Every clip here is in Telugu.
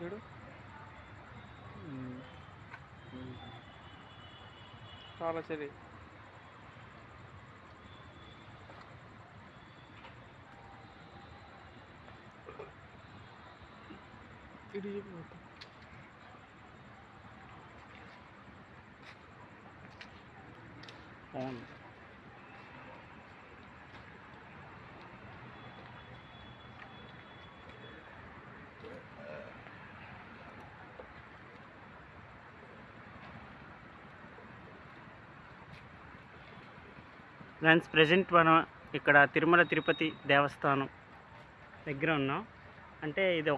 చూడు. చాలా సరే. ఇది అవును. ఫ్రెండ్స్, ప్రజెంట్ మనం ఇక్కడ తిరుమల తిరుపతి దేవస్థానం దగ్గర ఉన్నాం. అంటే ఇది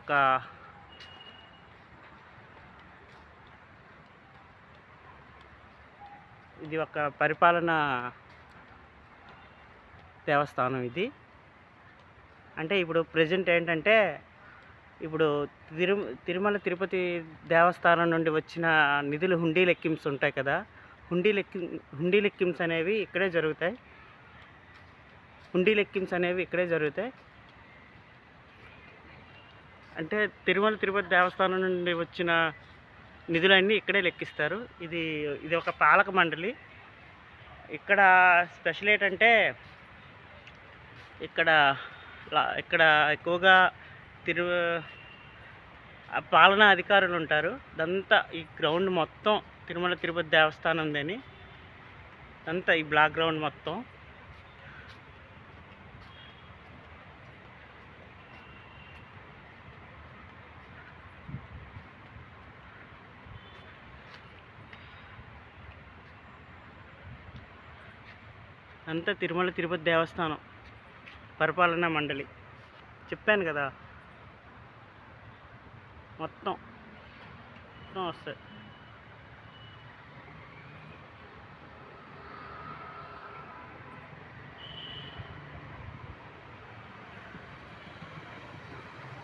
ఒక పరిపాలన దేవస్థానం ఇది. అంటే ఇప్పుడు ప్రజెంట్ ఏంటంటే, ఇప్పుడు తిరుమల తిరుపతి దేవస్థానం నుండి వచ్చిన నిధులు హుండీ లెక్కింపు ఉంటాయి కదా, హుండీ లెక్కింపు అనేవి ఇక్కడే జరుగుతాయి. అంటే తిరుమల తిరుపతి దేవస్థానం నుండి వచ్చిన నిధులన్నీ ఇక్కడే లెక్కిస్తారు. ఇది ఒక పాలక మండలి. ఇక్కడ స్పెషల్ ఏంటంటే, ఇక్కడ ఎక్కువగా పాలనా అధికారులు ఉంటారు. ఇదంతా ఈ గ్రౌండ్ మొత్తం తిరుమల తిరుపతి దేవస్థానం ఉందని, అంతా ఈ బ్లాక్ గ్రౌండ్ మొత్తం. అంతా తిరుమల తిరుపతి దేవస్థానం పరిపాలనా మండలి. చెప్పాను కదా, మొత్తం వస్తాయి.